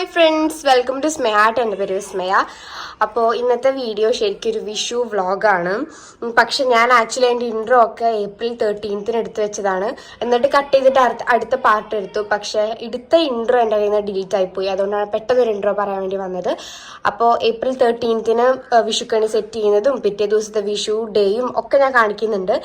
Hi friends, welcome to സ്മയാട്ട്. എൻ്റെ പേര് വിസ്മയ. അപ്പോൾ ഇന്നത്തെ വീഡിയോ ശരിക്കും ഒരു വിഷു വ്ളോഗാണ്. പക്ഷെ ഞാൻ ആക്ച്വലി അതിൻ്റെ ഇൻട്രോ ഒക്കെ ഏപ്രിൽ 13 എടുത്ത് വെച്ചതാണ്. എന്നിട്ട് കട്ട് ചെയ്തിട്ട് അടുത്ത പാർട്ട് എടുത്തു. പക്ഷേ എടുത്ത ഇൻട്രോ എൻ്റെ കയ്യിൽ നിന്ന് ഡിലീറ്റ് ആയിപ്പോയി. അതുകൊണ്ടാണ് പെട്ടെന്നൊരു ഇൻട്രോ പറയാൻ വേണ്ടി വന്നത്. അപ്പോൾ ഏപ്രിൽ 13 വിഷുക്കണി സെറ്റ് ചെയ്യുന്നതും പിറ്റേ ദിവസത്തെ വിഷു ഡേയും ഒക്കെ ഞാൻ കാണിക്കുന്നുണ്ട്.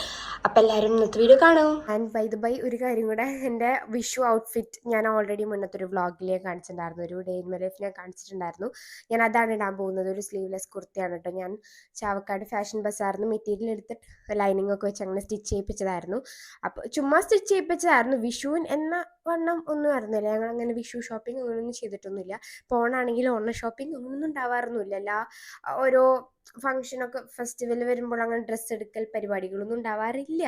അപ്പം എല്ലാവരും ഇന്നത്തെ വീഡിയോ കാണും. ആൻഡ് ബൈ ഒരു കാര്യം കൂടെ, എൻ്റെ വിഷു ഔട്ട്ഫിറ്റ് ഞാൻ ഓൾറെഡി മുന്നത്തെ ഒരു വ്ളോഗിൽ കാണിച്ചിട്ടുണ്ടായിരുന്നു. ഒരു ഡേ ഇൻ മൈ ലൈഫ് ഞാൻ കാണിച്ചിട്ടുണ്ടായിരുന്നു. ഞാൻ അതാണ് ഇടാൻ പോകുന്നത്. ഒരു സ്ലീവ്ലെസ് കുർത്തിയാണ് കേട്ടോ. ഞാൻ ചാവക്കാട് ഫാഷൻ ബസാറിന്ന് മെറ്റീരിയൽ എടുത്തിട്ട് ലൈനിങ് ഒക്കെ വെച്ച് അങ്ങനെ സ്റ്റിച്ച് ചെയ്യിപ്പിച്ചതായിരുന്നു. അപ്പോൾ ചുമ്മാ സ്റ്റിച്ച് ചെയ്യിപ്പിച്ചതായിരുന്നു. വിഷുവിൻ എന്ന വണ്ണം ഒന്നും ആയിരുന്നില്ല. ഞങ്ങൾ അങ്ങനെ വിഷു ഷോപ്പിംഗ് അങ്ങനെയൊന്നും ചെയ്തിട്ടൊന്നുമില്ല. പോണാണെങ്കിൽ ഓണ ഷോപ്പിംഗ് അങ്ങനെയൊന്നും ഉണ്ടാവാറൊന്നുമില്ല. എല്ലാ ഓരോ ഫംഗ്ഷനൊക്കെ ഫെസ്റ്റിവൽ വരുമ്പോൾ അങ്ങനെ ഡ്രസ്സ് എടുക്കൽ പരിപാടികളൊന്നും ഉണ്ടാവാറില്ല.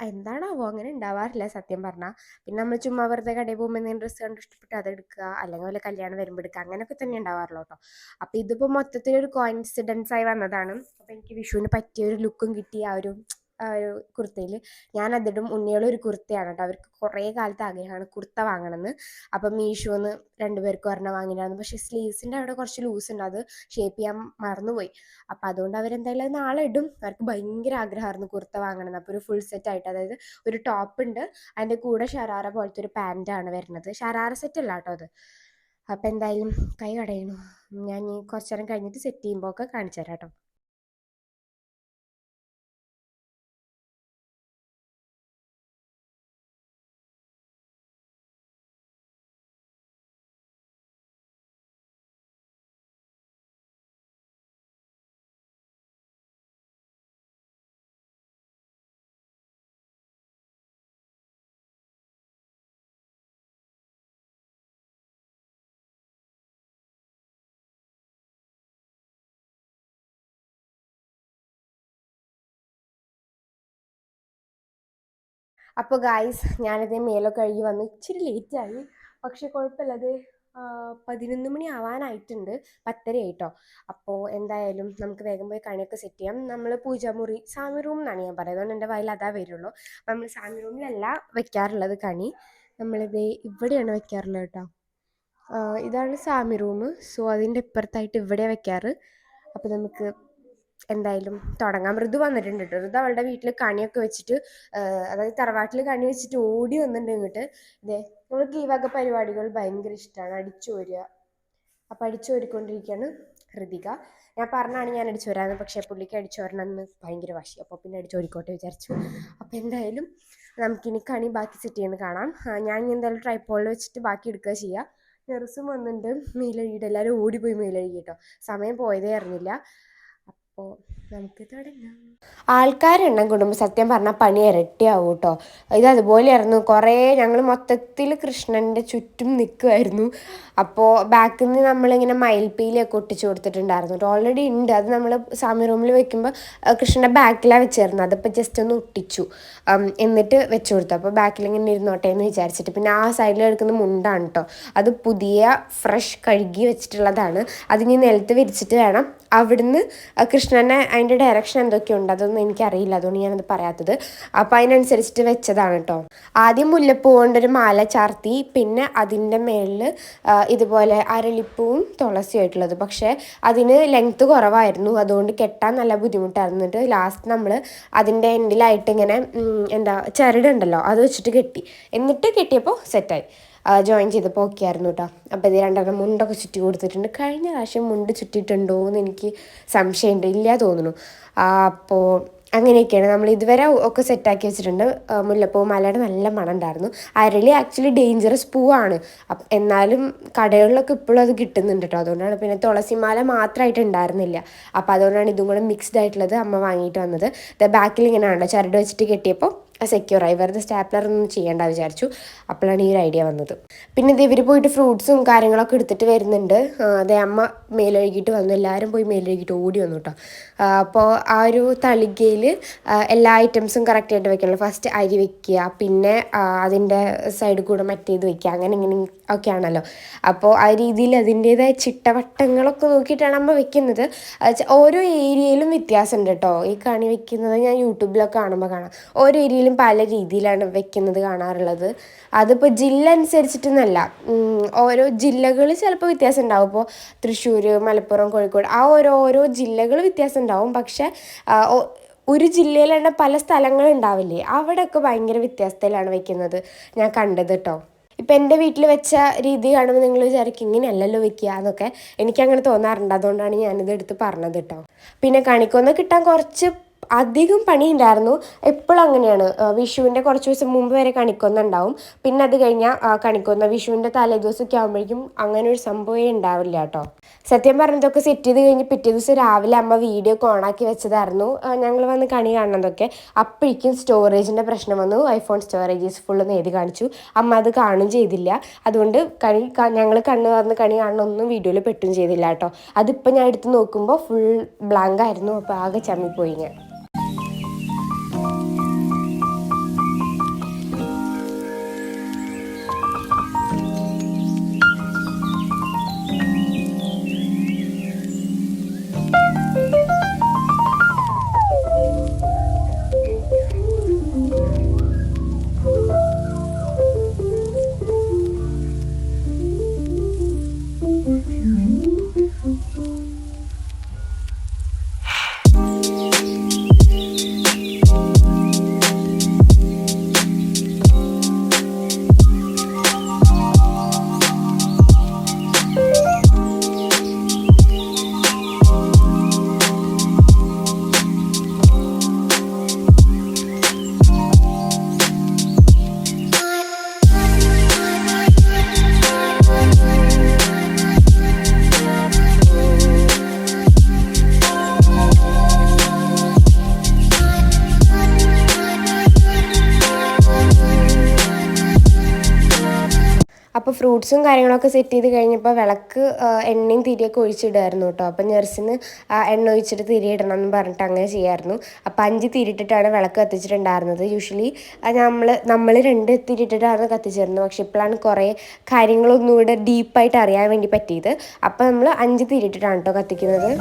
എന്താണാവോ, അങ്ങനെ ഉണ്ടാവാറില്ല സത്യം പറഞ്ഞാൽ. പിന്നെ നമ്മൾ ചുമ്മാ വെറുതെ കടയിൽ പോകുമ്പോൾ എന്തെങ്കിലും ഡ്രസ്സ് കണ്ട് ഇഷ്ടപ്പെട്ട് അത് എടുക്കുക, അല്ലെങ്കിൽ വല്ല കല്യാണം വരുമ്പോൾ എടുക്കുക, അങ്ങനെയൊക്കെ തന്നെ ഉണ്ടാവാറുള്ളൂ കേട്ടോ. അപ്പോൾ ഇതിപ്പോൾ മൊത്തത്തിലൊരു കോയിൻസിഡൻസ് ആയി വന്നതാണ്. അപ്പോൾ എനിക്ക് വിഷുവിന് പറ്റിയ ഒരു ലുക്കും കിട്ടി ആ ഒരു കുർത്തയിൽ. ഞാനതിടും. ഉണ്ണികളൊരു കുർത്തയാണ് കേട്ടോ. അവർക്ക് കുറേ കാലത്ത് ആഗ്രഹമാണ് കുർത്ത വാങ്ങണമെന്ന്. അപ്പം മീഷോന്ന് 2 പേർക്ക് ഒരെണ്ണം വാങ്ങിയിട്ടായിരുന്നു. പക്ഷേ സ്ലീവ്സിൻ്റെ അവിടെ കുറച്ച് ലൂസ് ഉണ്ട്, അത് ഷേപ്പ് ചെയ്യാൻ മറന്നുപോയി. അപ്പോൾ അതുകൊണ്ട് അവരെന്തായാലും അത് നാളെ ഇടും. അവർക്ക് ഭയങ്കര ആഗ്രഹമായിരുന്നു കുർത്ത വാങ്ങണമെന്ന്. അപ്പോൾ ഒരു ഫുൾ സെറ്റ് ആയിട്ട്, അതായത് ഒരു ടോപ്പ് ഉണ്ട്, അതിൻ്റെ കൂടെ ഷറാറ പോലത്തെ ഒരു പാൻറ്റാണ് വരുന്നത്. ഷറാറ സെറ്റ് അല്ല കേട്ടോ അത്. അപ്പോൾ എന്തായാലും കൈ കടയണു. ഞാൻ ഈ കുറച്ച് നേരം കഴിഞ്ഞിട്ട് സെറ്റ് ചെയ്യുമ്പോൾ ഒക്കെ കാണിച്ചു തരാം കേട്ടോ. അപ്പോൾ ഗായ്സ്, ഞാനത് മേലൊക്കെ കഴുകി വന്ന് ഇച്ചിരി ലേറ്റായി. പക്ഷെ കുഴപ്പമില്ല, അത് 11 മണി ആവാനായിട്ടുണ്ട്. 10:30 ആയിട്ടോ. അപ്പോൾ എന്തായാലും നമുക്ക് വേഗം പോയി കണിയൊക്കെ സെറ്റ് ചെയ്യാം. നമ്മൾ പൂജാമുറി സാമി റൂം എന്നാണ് ഞാൻ പറയുന്നത്. അതുകൊണ്ട് എൻ്റെ വായിൽ അതാ വരുള്ളൂ. അപ്പം നമ്മൾ സാമി റൂമിലല്ല വെക്കാറുള്ളത് കണി. നമ്മളിത് ഇവിടെയാണ് വെക്കാറുള്ളത് കേട്ടോ. ഇതാണ് സാമി റൂം. സോ അതിൻ്റെ ഇപ്പുറത്തായിട്ട് ഇവിടെ വെക്കാറ്. അപ്പോൾ നമുക്ക് എന്തായാലും തുടങ്ങാം. ഋതു വന്നിട്ടുണ്ട് കേട്ടോ. ഋതു അവളുടെ വീട്ടിൽ കണിയൊക്കെ വെച്ചിട്ട്, അതായത് തറവാട്ടിൽ കണി വെച്ചിട്ട് ഓടി വന്നിട്ടുണ്ട് ഇങ്ങോട്ട്. ഇതേ നമ്മൾക്ക് ഈ വക പരിപാടികൾ ഭയങ്കര ഇഷ്ടമാണ്, അടിച്ചു വരിക. അപ്പം അടിച്ചു വരിക്കൊണ്ടിരിക്കുകയാണ് ഋതിക. ഞാൻ പറഞ്ഞാണ് ഞാൻ അടിച്ചു വരാമെന്ന്, പക്ഷേ പുള്ളിക്ക് അടിച്ചു വരണമെന്ന് ഭയങ്കര വാശി. അപ്പോൾ പിന്നെ അടിച്ചു ഓടിക്കോട്ടെ വിചാരിച്ചു. അപ്പോൾ എന്തായാലും നമുക്കിനി കണി ബാക്കി സെറ്റ് ചെയ്യുന്നത് കാണാം. ഞാൻ എന്തായാലും ട്രൈപ്പോളിൽ വെച്ചിട്ട് ബാക്കി എടുക്കുക ചെയ്യുക. നെറുസും വന്നിട്ടുണ്ട് മേലഴുകിയിട്ട്. എല്ലാവരും ഓടിപ്പോയി മേലഴുകി കേട്ടോ. സമയം പോയതേ അറിഞ്ഞില്ല. അപ്പോൾ നമുക്ക് തുടങ്ങാം. ആൾക്കാരെണ്ണം കൂടുമ്പോൾ സത്യം പറഞ്ഞാൽ പണി ഇരട്ടിയാവും കേട്ടോ. ഇത് അതുപോലെയായിരുന്നു. കുറേ ഞങ്ങൾ മൊത്തത്തിൽ കൃഷ്ണൻ്റെ ചുറ്റും നിൽക്കുമായിരുന്നു. അപ്പോൾ ബാക്കിൽ നിന്ന് നമ്മളിങ്ങനെ മയിൽപ്പീലിയൊക്കെ ഒട്ടിച്ചു കൊടുത്തിട്ടുണ്ടായിരുന്നു. ഓൾറെഡി ഉണ്ട്, അത് നമ്മൾ സാമി റൂമിൽ വെക്കുമ്പോൾ കൃഷ്ണൻ്റെ ബാക്കിലാണ് വെച്ചിരുന്നത്. അതിപ്പോൾ ജസ്റ്റ് ഒന്ന് ഒട്ടിച്ചു, എന്നിട്ട് വെച്ചു കൊടുത്തു. അപ്പോൾ ബാക്കിൽ ഇങ്ങനെ ഇരുന്നോട്ടെ എന്ന് വിചാരിച്ചിട്ട്. പിന്നെ ആ സൈഡിൽ എടുക്കുന്ന മുണ്ടാണ് കേട്ടോ. അത് പുതിയ ഫ്രഷ് കഴുകി വെച്ചിട്ടുള്ളതാണ്. അതിനി നിലത്ത് വിരിച്ചിട്ട് വേണം അവിടുന്ന് കൃഷ്ണനെ, അതിൻ്റെ ഡയറക്ഷൻ എന്തൊക്കെയുണ്ട് അതൊന്നും എനിക്കറിയില്ല, അതുകൊണ്ട് ഞാനത് പറയാത്തത്. അപ്പോൾ അതിനനുസരിച്ചിട്ട് വെച്ചതാണ് കേട്ടോ. ആദ്യം മുല്ലപ്പൂ കൊണ്ടൊരു മാല ചാർത്തി, പിന്നെ അതിൻ്റെ മേളിൽ ഇതുപോലെ അരളിപ്പൂവും തുളസിയായിട്ടുള്ളത്. പക്ഷേ അതിന് ലെങ്ത്ത് കുറവായിരുന്നു, അതുകൊണ്ട് കെട്ടാൻ നല്ല ബുദ്ധിമുട്ടായിരുന്നു. എന്നിട്ട് ലാസ്റ്റ് നമ്മൾ അതിൻ്റെ എൻഡിലായിട്ട് ഇങ്ങനെ ചരടുണ്ടല്ലോ അത് വെച്ചിട്ട് കെട്ടി. എന്നിട്ട് കെട്ടിയപ്പോൾ സെറ്റായി. ജോയിൻ ചെയ്തപ്പോൾ ഓക്കെ ആയിരുന്നു കേട്ടോ. അപ്പോൾ ഇത് 2 മുണ്ടൊക്കെ ചുറ്റി കൊടുത്തിട്ടുണ്ട്. കഴിഞ്ഞ പ്രാവശ്യം മുണ്ട് ചുറ്റിയിട്ടുണ്ടോ എന്ന് എനിക്ക് സംശയമുണ്ട്, ഇല്ല തോന്നുന്നു. അപ്പോൾ അങ്ങനെയൊക്കെയാണ് നമ്മൾ ഇതുവരെ ഒക്കെ സെറ്റാക്കി വെച്ചിട്ടുണ്ട്. മുല്ലപ്പൂ മാലയുടെ നല്ല മണം ഉണ്ടായിരുന്നു. അരളി ആക്ച്വലി ഡേഞ്ചറസ് പൂവാണ്, എന്നാലും കടകളിലൊക്കെ ഇപ്പോഴും അത് കിട്ടുന്നുണ്ട് കേട്ടോ. അതുകൊണ്ടാണ്. പിന്നെ തുളസിമാല മാത്രമായിട്ട് ഉണ്ടായിരുന്നില്ല, അപ്പോൾ അതുകൊണ്ടാണ് ഇതും കൂടെ മിക്സ്ഡ് ആയിട്ടുള്ളത് അമ്മ വാങ്ങിയിട്ട് വന്നത്. ബാക്കിൽ ഇങ്ങനെയാണല്ലോ ചരട് വെച്ചിട്ട് കെട്ടിയപ്പോൾ സെക്യൂറായി. വെറുതെ സ്റ്റാപ്ലറൊന്നും ചെയ്യേണ്ട വിചാരിച്ചു. അപ്പോഴാണ് ഈ ഒരു ഐഡിയ വന്നത്. പിന്നെ ഇത് ഇവർ പോയിട്ട് ഫ്രൂട്ട്സും കാര്യങ്ങളൊക്കെ എടുത്തിട്ട് വരുന്നുണ്ട്. അതേ അമ്മ മേലഴുകിയിട്ട് വന്നു. എല്ലാവരും പോയി മേലഴുകിയിട്ട് ഓടി വന്നു കേട്ടോ. അപ്പോൾ ആ ഒരു തളികയിൽ എല്ലാ ഐറ്റംസും കറക്റ്റായിട്ട് വെക്കണമല്ലോ. ഫസ്റ്റ് അരി വെക്കുക, പിന്നെ അതിൻ്റെ സൈഡിൽ കൂടെ മറ്റേത് വെക്കുക, അങ്ങനെ ഇങ്ങനെ ഒക്കെ ആണല്ലോ. അപ്പോൾ ആ രീതിയിൽ അതിൻ്റേതായ ചിട്ടവട്ടങ്ങളൊക്കെ നോക്കിയിട്ടാണ് അമ്മ വെക്കുന്നത്. ഓരോ ഏരിയയിലും വ്യത്യാസമുണ്ട് കേട്ടോ. ഈ കണി വെക്കുന്നത് ഞാൻ യൂട്യൂബിലൊക്കെ കാണുമ്പോൾ കാണാം. ഓരോ ഏരിയയിൽ ജില്ലയിലും പല രീതിയിലാണ് വെക്കുന്നത് കാണാറുള്ളത്. അതിപ്പോൾ ജില്ല അനുസരിച്ചിട്ടൊന്നല്ല, ഓരോ ജില്ലകൾ ചിലപ്പോൾ വ്യത്യാസം ഉണ്ടാവും. ഇപ്പോൾ തൃശ്ശൂർ, മലപ്പുറം, കോഴിക്കോട് ആ ഓരോ ജില്ലകൾ വ്യത്യാസം ഉണ്ടാവും. പക്ഷേ ഒരു ജില്ലയിൽ തന്നെ പല സ്ഥലങ്ങളുണ്ടാവില്ലേ, അവിടെയൊക്കെ ഭയങ്കര വ്യത്യാസത്തിലാണ് വെക്കുന്നത് ഞാൻ കണ്ടത് കേട്ടോ. ഇപ്പം എൻ്റെ വീട്ടിൽ വെച്ച രീതി കാണുമ്പോൾ നിങ്ങൾ വിചാരിക്കും ഇങ്ങനെയല്ലല്ലോ വെക്കുക എന്നൊക്കെ. എനിക്കങ്ങനെ തോന്നാറുണ്ട്. അതുകൊണ്ടാണ് ഞാനിത് എടുത്ത് പറഞ്ഞത് കേട്ടോ. പിന്നെ കണിക്കൊന്ന കിട്ടാൻ കുറച്ച് അധികം പണിയുണ്ടായിരുന്നു. എപ്പോഴും അങ്ങനെയാണ്. വിഷുവിൻ്റെ കുറച്ച് ദിവസം മുമ്പ് വരെ കണിക്കൊന്ന ഉണ്ടാവും. പിന്നെ അത് കഴിഞ്ഞാൽ കണിക്കൊന്ന വിഷുവിൻ്റെ തലേ ദിവസമൊക്കെ ആകുമ്പോഴേക്കും അങ്ങനെ ഒരു സംഭവമേ ഉണ്ടാവില്ല കേട്ടോ. സത്യം പറഞ്ഞതൊക്കെ സെറ്റ് ചെയ്ത് കഴിഞ്ഞ് പിറ്റേ ദിവസം രാവിലെ അമ്മ വീഡിയോ ഒക്കെ ഓണാക്കി വെച്ചതായിരുന്നു ഞങ്ങൾ വന്ന് കണി കാണുന്നതൊക്കെ. അപ്പോഴേക്കും സ്റ്റോറേജിൻ്റെ പ്രശ്നം വന്നു. ഐഫോൺ സ്റ്റോറേജസ് ഫുള്ളൊന്ന് എഴുതി കാണിച്ചു. അമ്മ അത് കാണുകയും ചെയ്തില്ല. അതുകൊണ്ട് ഞങ്ങൾ കണ്ണ് തുറന്ന് കണി കാണുന്നൊന്നും വീഡിയോയിൽ പെട്ടും ചെയ്തില്ല കേട്ടോ. അതിപ്പോൾ ഞാൻ എടുത്ത് നോക്കുമ്പോൾ ഫുൾ ബ്ലാങ്ക് ആയിരുന്നു. അപ്പോൾ ആകെ ചമ്മിപ്പോയി ഞാൻ. അപ്പോൾ ഫ്രൂട്ട്സും കാര്യങ്ങളൊക്കെ സെറ്റ് ചെയ്ത് കഴിഞ്ഞപ്പോൾ വിളക്ക് എണ്ണയും തിരിയൊക്കെ ഒഴിച്ചിടുമായിരുന്നു കേട്ടോ. അപ്പം നഴ്സിന് എണ്ണ ഒഴിച്ചിട്ട് തിരി ഇടണം എന്ന് പറഞ്ഞിട്ട് അങ്ങനെ ചെയ്യായിരുന്നു. അപ്പോൾ 5 തിരിയിട്ടിട്ടാണ് വിളക്ക് കത്തിച്ചിട്ടുണ്ടായിരുന്നത്. യൂഷ്വലി നമ്മൾ 2 തിരിയിട്ടിട്ടാണ് കത്തിച്ചിരുന്നത്. പക്ഷെ ഇപ്പോഴാണ് കുറേ കാര്യങ്ങളൊന്നുകൂടെ ഡീപ്പായിട്ട് അറിയാൻ വേണ്ടി പറ്റിയത്. അപ്പോൾ നമ്മൾ 5 തിരിയിട്ടിട്ടാണ് കേട്ടോ കത്തിക്കുന്നത്.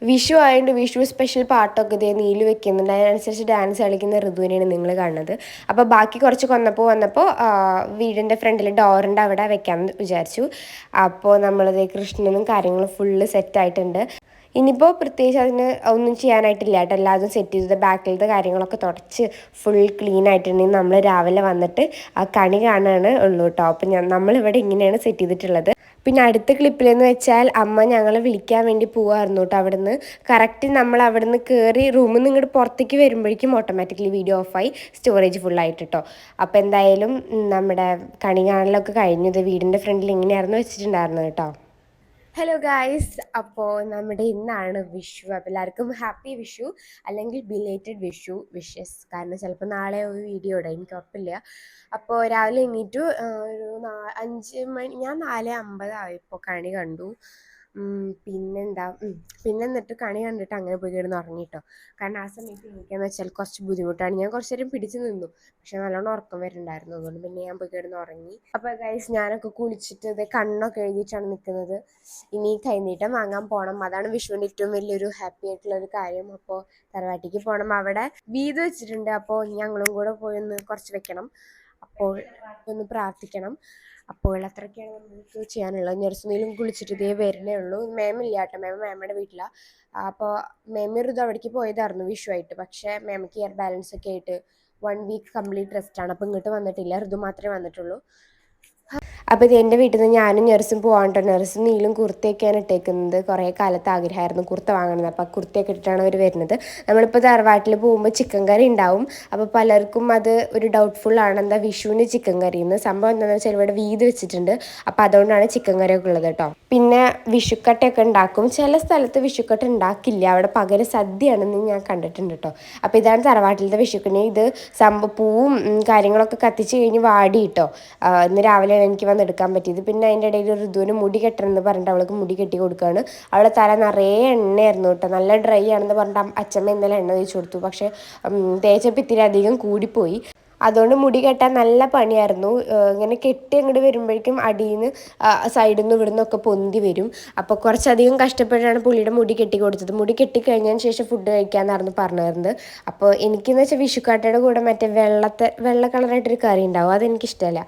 വിഷു ആയതുകൊണ്ട് വിഷു സ്പെഷ്യൽ പാട്ടൊക്കെ ഇതേ നീല് വെക്കുന്നുണ്ട്. അതിനനുസരിച്ച് ഡാൻസ് കളിക്കുന്ന ഋതുവിനെയാണ് നിങ്ങൾ കാണുന്നത്. അപ്പോൾ ബാക്കി കുറച്ച് വന്നപ്പോൾ വീടിൻ്റെ ഫ്രണ്ടിൽ ഡോറിൻ്റെ അവിടെ വെക്കാമെന്ന് വിചാരിച്ചു. അപ്പോൾ നമ്മളിത് കൃഷ്ണനും കാര്യങ്ങളും ഫുള്ള് സെറ്റായിട്ടുണ്ട്. ഇനിയിപ്പോൾ പ്രത്യേകിച്ച് അതിന് ഒന്നും ചെയ്യാനായിട്ടില്ല കേട്ടോ. എല്ലാതും സെറ്റ് ചെയ്തത് ബാക്കിലത്തെ കാര്യങ്ങളൊക്കെ തുടച്ച് ഫുൾ ക്ലീൻ ആയിട്ടുണ്ടെങ്കിൽ നമ്മൾ രാവിലെ വന്നിട്ട് ആ കണി കാണാനാണ് ഉള്ളൂ കേട്ടോ. അപ്പം നമ്മളിവിടെ ഇങ്ങനെയാണ് സെറ്റ് ചെയ്തിട്ടുള്ളത്. പിന്നെ അടുത്ത ക്ലിപ്പിലെന്ന് വെച്ചാൽ അമ്മ ഞങ്ങളെ വിളിക്കാൻ വേണ്ടി പോവായിരുന്നു കേട്ടോ. അവിടെ നിന്ന് കറക്റ്റ് നമ്മൾ അവിടെ നിന്ന് കയറി റൂമിൽ നിന്ന് ഇങ്ങോട്ട് പുറത്തേക്ക് വരുമ്പോഴേക്കും ഓട്ടോമാറ്റിക്കലി വീഡിയോ ഓഫായി സ്റ്റോറേജ് ഫുള്ളായിട്ട് കേട്ടോ. അപ്പോൾ എന്തായാലും നമ്മുടെ കണി കാണലൊക്കെ കഴിഞ്ഞത് വീടിൻ്റെ ഫ്രണ്ടിൽ ഇങ്ങനെയായിരുന്നു വെച്ചിട്ടുണ്ടായിരുന്നത് കേട്ടോ. ഹലോ ഗായ്സ്, അപ്പോൾ നമ്മുടെ ഇന്നാണ് വിഷു. അപ്പോൾ എല്ലാവർക്കും ഹാപ്പി വിഷു, അല്ലെങ്കിൽ ബിലേറ്റഡ് വിഷസ്. കാരണം ചിലപ്പോൾ നാളെ ഒരു വീഡിയോ ഇടാം, എനിക്ക് ഉറപ്പില്ല. അപ്പോൾ രാവിലെ എണീറ്റു ഒരു 5 മണി, ഞാൻ 4:50 ആയപ്പോൾ കണി കണ്ടു. പിന്നെ എന്നിട്ട് കണി കണ്ടിട്ട് അങ്ങനെ പോയി കിടന്ന് ഉറങ്ങി കേട്ടോ. കാരണം ആ സമയത്ത് എണീക്കാന്ന് വെച്ചാൽ കുറച്ച് ബുദ്ധിമുട്ടാണ്. ഞാൻ കുറച്ച് നേരം പിടിച്ച് നിന്നു, പക്ഷെ നല്ലോണം ഉറക്കം വരുന്നുണ്ടായിരുന്നു. അതുകൊണ്ട് പിന്നെ ഞാൻ പോയി കിടന്ന് ഉറങ്ങി. അപ്പോൾ ഗൈസ് ഞാനൊക്കെ കുളിച്ചിട്ട് ഇത് കണ്ണൊക്കെ എഴുതിയിട്ടാണ് നിൽക്കുന്നത്. ഇനി കൈനീട്ടം വാങ്ങാൻ പോകണം. അതാണ് വിഷുവിൻ്റെ ഏറ്റവും വലിയൊരു ഹാപ്പി ആയിട്ടുള്ള ഒരു കാര്യം. അപ്പോൾ തറവാട്ടിക്ക് പോകണം. അവിടെ വീട് വെച്ചിട്ടുണ്ട്. അപ്പോൾ ഞങ്ങളും കൂടെ പോയി ഒന്ന് കുറച്ച് വെക്കണം. അപ്പോൾ ഒന്ന് പ്രാർത്ഥിക്കണം. അപ്പോൾ അത്രയൊക്കെയാണ് നമുക്ക് ചെയ്യാനുള്ളത്. നഴ്സിനെങ്കിലും കുളിച്ചിട്ട് ഇതേ വരുന്നേ ഉള്ളൂ. മേമില്ല കേട്ടോ, മേമയുടെ വീട്ടിലാണ്. അപ്പോൾ മേമയൊരിത് അവിടേക്ക് പോയതായിരുന്നു വിഷുവായിട്ട്. പക്ഷേ മേമയ്ക്ക് ഇയർ ബാലൻസ് ഒക്കെ ആയിട്ട് 1 വീക്ക് കംപ്ലീറ്റ് റെസ്റ്റാണ്. അപ്പോൾ ഇങ്ങോട്ട് വന്നിട്ടില്ല, ഋതു മാത്രമേ വന്നിട്ടുള്ളൂ. അപ്പോൾ ഇത് എൻ്റെ വീട്ടിൽ നിന്ന് ഞാനും നെർസും പോകാണ്ടോ. നെർസും നീലും കുർത്തയൊക്കെയാണ് ഇട്ടേക്കുന്നത്. കുറേ കാലത്ത് ആഗ്രഹമായിരുന്നു കുർത്ത വാങ്ങണമെന്ന്. അപ്പോൾ കുർത്തയൊക്കെ ഇട്ടിട്ടാണ് അവർ വരുന്നത്. നമ്മളിപ്പോൾ തറവാട്ടിൽ പോകുമ്പോൾ ചിക്കൻ കറി ഉണ്ടാവും. അപ്പോൾ പലർക്കും അത് ഒരു ഡൗട്ട്ഫുൾ ആണ്, എന്താ വിഷുവിന് ചിക്കൻ കറി എന്ന്. സംഭവം എന്താണെന്ന് വെച്ചാൽ ഇവിടെ വീട് വെച്ചിട്ടുണ്ട്. അപ്പോൾ അതുകൊണ്ടാണ് ചിക്കൻ കറിയൊക്കെ ഉള്ളത് കേട്ടോ. പിന്നെ വിഷുക്കട്ടയൊക്കെ ഉണ്ടാക്കും. ചില സ്ഥലത്ത് വിഷുക്കട്ട ഉണ്ടാക്കില്ല, അവിടെ പകരം സദ്യയാണെന്ന് ഞാൻ കണ്ടിട്ടുണ്ട് കേട്ടോ. അപ്പോൾ ഇതാണ് തറവാട്ടിലത്തെ വിഷുക്കണി. ഇത് പൂവും കാര്യങ്ങളൊക്കെ കത്തിച്ച് കഴിഞ്ഞ് വാടി കേട്ടോ. ഇന്ന് രാവിലെയാണ് എനിക്ക് വന്ന് എടുക്കാൻ പറ്റിയത്. പിന്നെ അതിൻ്റെ ഇടയിൽ ഋതുവിന് മുടി കെട്ടണം എന്ന് പറഞ്ഞിട്ട് അവൾക്ക് മുടി കെട്ടി കൊടുക്കുകയാണ്. അവളെ തല നിറയെ എണ്ണയായിരുന്നു കേട്ടോ. നല്ല ഡ്രൈ ആണെന്ന് പറഞ്ഞിട്ട് അച്ഛമ്മ ഇന്നലെ എണ്ണ തേച്ച് കൊടുത്തു. പക്ഷേ തേച്ചപ്പോൾ ഇത്തിരി അധികം കൂടിപ്പോയി. അതുകൊണ്ട് മുടി കെട്ടാൻ നല്ല പണിയായിരുന്നു. ഇങ്ങനെ കെട്ടി അങ്ങോട്ട് വരുമ്പോഴേക്കും അടിയിൽ നിന്ന് സൈഡിൽ നിന്ന് ഇവിടെ നിന്നൊക്കെ പൊന്തി വരും. അപ്പോൾ കുറച്ചധികം കഷ്ടപ്പെട്ടാണ് പുള്ളിയുടെ മുടി കെട്ടി കൊടുത്തത്. മുടി കെട്ടിക്കഴിഞ്ഞതിന് ശേഷം ഫുഡ് കഴിക്കാമെന്നായിരുന്നു പറഞ്ഞിരുന്നത്. അപ്പോൾ എനിക്കെന്ന് വെച്ചാൽ വിഷുക്കാട്ടയുടെ കൂടെ മറ്റേ വെള്ള കളറായിട്ടൊരു കറി ഉണ്ടാവും, അതെനിക്കിഷ്ടമല്ല.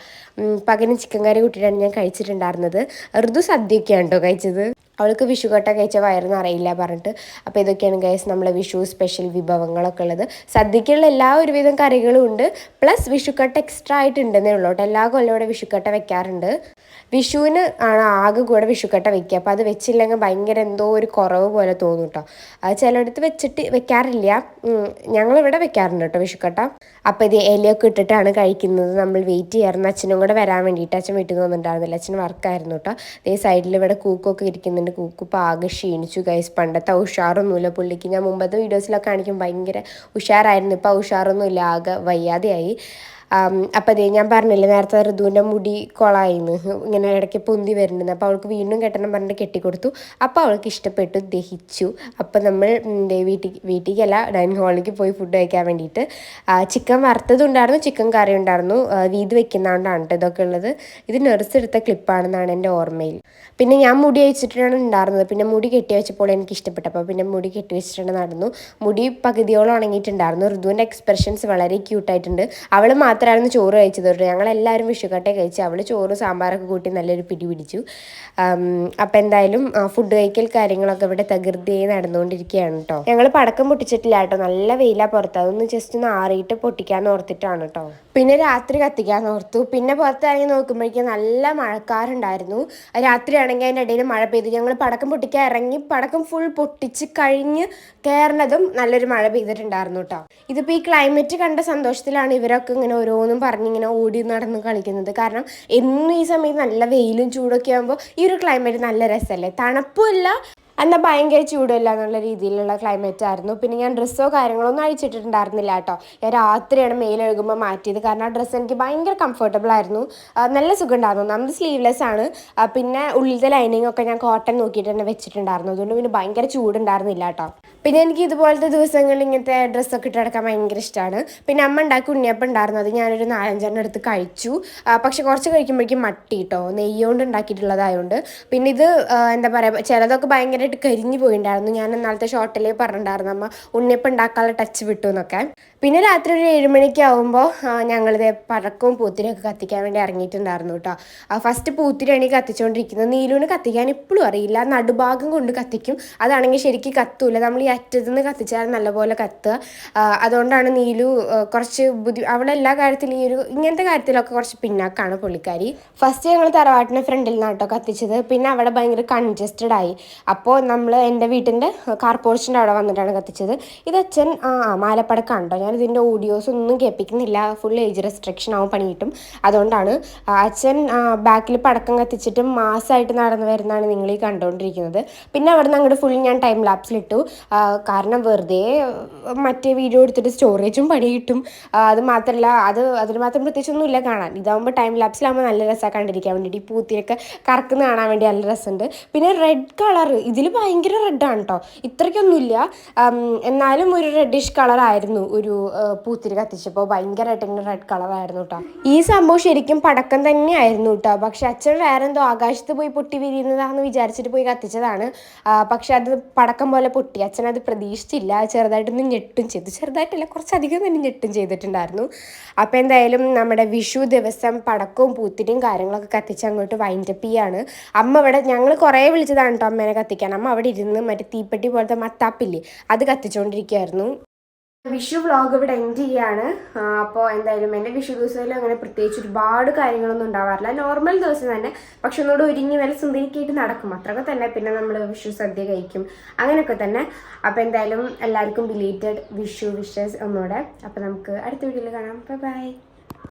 പകരം ചിക്കൻ കറി കൂട്ടിയിട്ടാണ് ഞാൻ കഴിച്ചിട്ടുണ്ടായിരുന്നത്. ഋതു സദ്യയൊക്കെയാണ് കേട്ടോ കഴിച്ചത്. അവൾക്ക് വിഷുക്കട്ട കഴിച്ച വയറ് നിറയില്ല പറഞ്ഞിട്ട്. അപ്പോൾ ഇതൊക്കെയാണ് ഗൈസ് നമ്മളെ വിഷു സ്പെഷ്യൽ വിഭവങ്ങളൊക്കെ ഉള്ളത്. സദ്യക്കുള്ള എല്ലാ ഒരുവിധം കറികളും ഉണ്ട്, പ്ലസ് വിഷുക്കട്ട എക്സ്ട്രാ ആയിട്ടുണ്ടെന്നേ ഉള്ളൂ കേട്ടോ. എല്ലാ കൊല്ലം ഇവിടെ വിഷുക്കട്ട വെക്കാറുണ്ട്. വിഷുവിന് ആണ് ആകെ കൂടെ വിഷുക്കട്ട വെക്കുക. അപ്പോൾ അത് വെച്ചില്ലെങ്കിൽ ഭയങ്കര എന്തോ ഒരു കുറവ് പോലെ തോന്നും കേട്ടോ. അത് ചിലയിടത്ത് വെക്കാറില്ല. ഞങ്ങളിവിടെ വെക്കാറുണ്ട് കേട്ടോ വിഷുക്കട്ട. അപ്പോൾ ഇത് ഇലയൊക്കെ ഇട്ടിട്ടാണ് കഴിക്കുന്നത്. നമ്മൾ വെയിറ്റ് ചെയ്യാറുണ്ട് അച്ഛനും കൂടെ വരാൻ വേണ്ടിയിട്ട്. അച്ഛൻ വീട്ടിൽ നിന്ന് വന്നിട്ടുണ്ടായിരുന്നില്ല, അച്ഛൻ വർക്കായിരുന്നു കേട്ടോ. അതേ സൈഡിൽ ഇവിടെ കൂക്കൊക്കെ ഇരിക്കുന്നുണ്ട്. കൂക്ക് ഇപ്പോൾ ആകെ ക്ഷീണിച്ചു ഗൈസ്. പണ്ടത്തെ ഉഷാറൊന്നുമില്ല പുള്ളിക്ക്. ഞാൻ മുമ്പത്തെ വീഡിയോസിലൊക്കെ കാണിക്കും ഭയങ്കര ഉഷാറായിരുന്നു. ഇപ്പോൾ ഉഷാറൊന്നുമില്ല, ആകെ വയ്യാതെയായി. അപ്പം അതേ ഞാൻ പറഞ്ഞില്ലേ നേരത്തെ ഋതുവിൻ്റെ മുടി കൊളായിന്ന്, ഇങ്ങനെ ഇടയ്ക്ക് പൊന്തി വരുന്നുണ്ട്. അപ്പോൾ അവൾക്ക് വീണ്ടും കെട്ടണം പറഞ്ഞിട്ട് കെട്ടിക്കൊടുത്തു. അപ്പോൾ അവൾക്ക് ഇഷ്ടപ്പെട്ടു, ദഹിച്ചു. അപ്പം നമ്മൾ വീട്ടിലേക്കല്ല ഡൈനിങ് ഹാളിലേക്ക് പോയി ഫുഡ് കഴിക്കാൻ വേണ്ടിയിട്ട്. ചിക്കൻ വറുത്തതുണ്ടായിരുന്നു, ചിക്കൻ കറി ഉണ്ടായിരുന്നു. വീത് വെക്കുന്നതുകൊണ്ടാണ് കേട്ടോ ഇതൊക്കെ ഉള്ളത്. ഇത് നെർസ് എടുത്ത ക്ലിപ്പാണെന്നാണ് എൻ്റെ ഓർമ്മയിൽ. പിന്നെ ഞാൻ മുടി വെച്ചിട്ടാണ് ഉണ്ടായിരുന്നത്. പിന്നെ മുടി കെട്ടി വെച്ചപ്പോൾ എനിക്ക് ഇഷ്ടപ്പെട്ടു. അപ്പോൾ പിന്നെ മുടി കെട്ടി വെച്ചിട്ടുണ്ട് നടന്നു. മുടി പകുതിയോളം ഉണങ്ങിയിട്ടുണ്ടായിരുന്നു. ഋതുവിൻ്റെ എക്സ്പ്രഷൻസ് വളരെ ക്യൂട്ടായിട്ടുണ്ട്. അവൾ മാത്രമായിരുന്നു ചോറ് കഴിച്ചത് കേട്ടോ. ഞങ്ങളെല്ലാവരും വിഷുക്കട്ടെ കഴിച്ചു. അവൾ ചോറ് സാമ്പാറൊക്കെ കൂട്ടി നല്ലൊരു പിടി പിടിച്ചു. അപ്പം എന്തായാലും ഫുഡ് കഴിക്കൽ കാര്യങ്ങളൊക്കെ ഇവിടെ തകൃതിയായി നടന്നുകൊണ്ടിരിക്കുകയാണ് കേട്ടോ. ഞങ്ങൾ പടക്കം പൊട്ടിച്ചിട്ടില്ല കേട്ടോ, നല്ല വെയിലാണ് പുറത്ത്. അതൊന്ന് ജസ്റ്റ് ഒന്ന് ആറിയിട്ട് പൊട്ടിക്കാന്ന് ഓർത്തിട്ടാണ് കേട്ടോ. പിന്നെ രാത്രി കത്തിക്കാന്ന് ഓർത്തു. പിന്നെ പുറത്തിറങ്ങി നോക്കുമ്പോഴേക്കും നല്ല മഴക്കാറുണ്ടായിരുന്നു. രാത്രിയാണെങ്കിൽ അതിൻ്റെ ഇടയിൽ മഴ പെയ്തു. ഞങ്ങൾ പടക്കം പൊട്ടിക്കാൻ ഇറങ്ങി പടക്കം ഫുൾ പൊട്ടിച്ച് കഴിഞ്ഞ് കയറുന്നതും നല്ലൊരു മഴ പെയ്തിട്ടുണ്ടായിരുന്നു കേട്ടോ. ഇതിപ്പോൾ ഈ ക്ലൈമറ്റ് കണ്ട സന്തോഷത്തിലാണ് ഇവരൊക്കെ ഇങ്ങനെ ഓരോന്നും പറഞ്ഞിങ്ങനെ ഓടി നടന്ന് കളിക്കുന്നത്. കാരണം എന്നും ഈ സമയത്ത് നല്ല വെയിലും ചൂടൊക്കെ ആകുമ്പോൾ ഈ ഒരു ക്ലൈമറ്റ് നല്ല രസമല്ലേ. തണുപ്പുമല്ല എന്നാൽ ഭയങ്കര ചൂടല്ല എന്നുള്ള രീതിയിലുള്ള ക്ലൈമറ്റ് ആയിരുന്നു. പിന്നെ ഞാൻ ഡ്രസ്സോ കാര്യങ്ങളോ ഒന്നും അഴിച്ചിട്ടുണ്ടായിരുന്നില്ല കേട്ടോ. ഞാൻ രാത്രിയാണ് മേലെഴുകുമ്പോൾ മാറ്റിയത്. കാരണം ആ ഡ്രസ്സ് എനിക്ക് ഭയങ്കര കംഫർട്ടബിൾ ആയിരുന്നു, നല്ല സുഖം ഉണ്ടായിരുന്നു. നമ്മൾ സ്ലീവ്ലെസ് ആണ്. പിന്നെ ഉള്ളിലത്തെ ലൈനിങ് ഒക്കെ ഞാൻ കോട്ടൺ നോക്കിയിട്ട് തന്നെ വെച്ചിട്ടുണ്ടായിരുന്നു. അതുകൊണ്ട് പിന്നെ ഭയങ്കര ചൂടുണ്ടായിരുന്നില്ല കേട്ടോ. പിന്നെ എനിക്ക് ഇതുപോലത്തെ ദിവസങ്ങളിൽ ഇങ്ങനത്തെ ഡ്രസ്സൊക്കെ ഇട്ട് നടക്കാൻ ഭയങ്കര ഇഷ്ടമാണ്. പിന്നെ അമ്മ ഉണ്ടാക്കി ഉണ്ണിയപ്പം ഉണ്ടായിരുന്നു, അത് ഞാനൊരു 4-5 എടുത്ത് കഴിച്ചു. പക്ഷെ കുറച്ച് കഴിക്കുമ്പോഴേക്കും മട്ടി കേട്ടോ, നെയ്യോണ്ട് ഉണ്ടാക്കിയിട്ടുള്ളതായതുകൊണ്ട്. പിന്നെ ഇത് എന്താ പറയുക, ചിലതൊക്കെ ഭയങ്കരമായിട്ട് കരിഞ്ഞു പോയിട്ടുണ്ടായിരുന്നു. ഞാൻ ഇന്നാളത്തെ ഷോർട്ടിൽ പറഞ്ഞിട്ടുണ്ടായിരുന്നു അമ്മ ഉണ്ണിയപ്പം ഉണ്ടാക്കാനുള്ള ടച്ച് വിട്ടു എന്നൊക്കെ. പിന്നെ രാത്രി ഒരു 7 മണിക്ക് ആകുമ്പോൾ ഞങ്ങളിത് പടക്കവും പൂത്തിരിയൊക്കെ കത്തിക്കാൻ വേണ്ടി ഇറങ്ങിയിട്ടുണ്ടായിരുന്നു കേട്ടോ. ഫസ്റ്റ് പൂത്തിരിയാണ് ഈ കത്തിച്ചുകൊണ്ടിരിക്കുന്നത്. നീലുവിന് കത്തിക്കാൻ ഇപ്പോഴും അറിയില്ല, നടുഭാഗം കൊണ്ട് കത്തിക്കും. അതാണെങ്കിൽ ശരിക്കും കത്തൂല. നമ്മൾ ഈ അറ്റത്ത് നിന്ന് കത്തിച്ചാൽ നല്ലപോലെ കത്തുക. അതുകൊണ്ടാണ് നീലു കുറച്ച് അവളെ എല്ലാ കാര്യത്തിലും ഇങ്ങനത്തെ കാര്യത്തിലൊക്കെ കുറച്ച് പിന്നാക്കാണ് പുള്ളിക്കാരി. ഫസ്റ്റ് ഞങ്ങൾ തറവാട്ടിൻ്റെ ഫ്രണ്ടിൽ നിന്നാണ് കേട്ടോ കത്തിച്ചത്. പിന്നെ അവിടെ ഭയങ്കര കൺജസ്റ്റഡ് ആയി. അപ്പോൾ നമ്മൾ എൻ്റെ വീട്ടിൻ്റെ കാർ പോർച്ചിൻ്റെ അവിടെ വന്നിട്ടാണ് കത്തിച്ചത്. ഇത് അച്ഛൻ മാലപ്പടക്കാണ് കേട്ടോ. ഞാൻ ഇതിൻ്റെ ഓഡിയോസ് ഒന്നും കേൾപ്പിക്കുന്നില്ല, ഫുൾ ഏജ് റെസ്ട്രിക്ഷൻ ആവും, പണി കിട്ടും. അതുകൊണ്ടാണ് അച്ഛൻ ബാക്കിൽ പടക്കം കത്തിച്ചിട്ട് മാസമായിട്ട് നടന്നു വരുന്നതാണ് നിങ്ങൾ ഈ കണ്ടുകൊണ്ടിരിക്കുന്നത്. പിന്നെ അവിടെ നിന്ന് അങ്ങോട്ട് ഫുൾ ഞാൻ ടൈം ലാപ്സിലിട്ടു. കാരണം വെറുതെ മറ്റേ വീഡിയോ എടുത്തിട്ട് സ്റ്റോറേജും പണി കിട്ടും. അത് മാത്രമല്ല അതിന് മാത്രം പ്രത്യേകിച്ചൊന്നുമില്ല കാണാൻ. ഇതാകുമ്പോൾ ടൈം ലാപ്സിലാകുമ്പോൾ നല്ല രസമാണ് കണ്ടിരിക്കാൻ വേണ്ടിയിട്ട്. ഈ പൂത്തിയൊക്കെ കറക്കുന്ന കാണാൻ വേണ്ടി നല്ല രസമുണ്ട്. പിന്നെ റെഡ് കളർ ഇതിൽ ഭയങ്കര റെഡാണ് കേട്ടോ, ഇത്രയ്ക്കൊന്നുമില്ല എന്നാലും ഒരു റെഡിഷ് കളറായിരുന്നു ഒരു പൂത്തിരി കത്തിച്ചപ്പോൾ. ഭയങ്കരമായിട്ട് ഇങ്ങനെ റെഡ് കളറായിരുന്നു കേട്ടോ. ഈ സംഭവം ശരിക്കും പടക്കം തന്നെയായിരുന്നു കേട്ടോ. പക്ഷെ അച്ഛൻ വേറെ എന്തോ ആകാശത്ത് പോയി പൊട്ടി വിരിയുന്നതാണെന്ന് വിചാരിച്ചിട്ട് പോയി കത്തിച്ചതാണ്. പക്ഷെ അത് പടക്കം പോലെ പൊട്ടി. അച്ഛനത് പ്രതീക്ഷിച്ചില്ല. ചെറുതായിട്ടൊന്ന് ഞെട്ടും ചെയ്തു. ചെറുതായിട്ടല്ല, കുറച്ചധികം തന്നെ ഞെട്ടും ചെയ്തിട്ടുണ്ടായിരുന്നു. അപ്പോൾ എന്തായാലും നമ്മുടെ വിഷു ദിവസം പടക്കവും പൂത്തിരിയും കാര്യങ്ങളൊക്കെ കത്തിച്ച് അങ്ങോട്ട് വൈൻഡപ്പ് ചെയ്യാണ്. അമ്മ ഇവിടെ ഞങ്ങൾ കുറേ വിളിച്ചതാണ് കേട്ടോ അമ്മേനെ കത്തിക്കാൻ. അമ്മ അവിടെ ഇരുന്ന് മറ്റേ തീപ്പെട്ടി പോലത്തെ മത്താപ്പില്ലേ അത് കത്തിച്ചുകൊണ്ടിരിക്കുകയായിരുന്നു. വിഷു വ്ളോഗ് ഇവിടെ എൻഡ് ചെയ്യാണ്. അപ്പോൾ എന്തായാലും എൻ്റെ വിഷു ദിവസത്തിൽ അങ്ങനെ പ്രത്യേകിച്ച് ഒരുപാട് കാര്യങ്ങളൊന്നും ഉണ്ടാവാറില്ല, നോർമൽ ദിവസം തന്നെ. പക്ഷെ ഒന്നുകൂടെ ഒരുങ്ങി നല്ല സുന്ദരിക്കായിട്ട് നടക്കും, അത്രയൊക്കെ തന്നെ. പിന്നെ നമ്മൾ വിഷു സദ്യ കഴിക്കും, അങ്ങനെയൊക്കെ തന്നെ. അപ്പോൾ എന്തായാലും എല്ലാവർക്കും ബിലേറ്റഡ് വിഷു വിഷസ് ഒന്നുകൂടെ. അപ്പോൾ നമുക്ക് അടുത്ത വീഡിയോയിൽ കാണാം. Bye bye.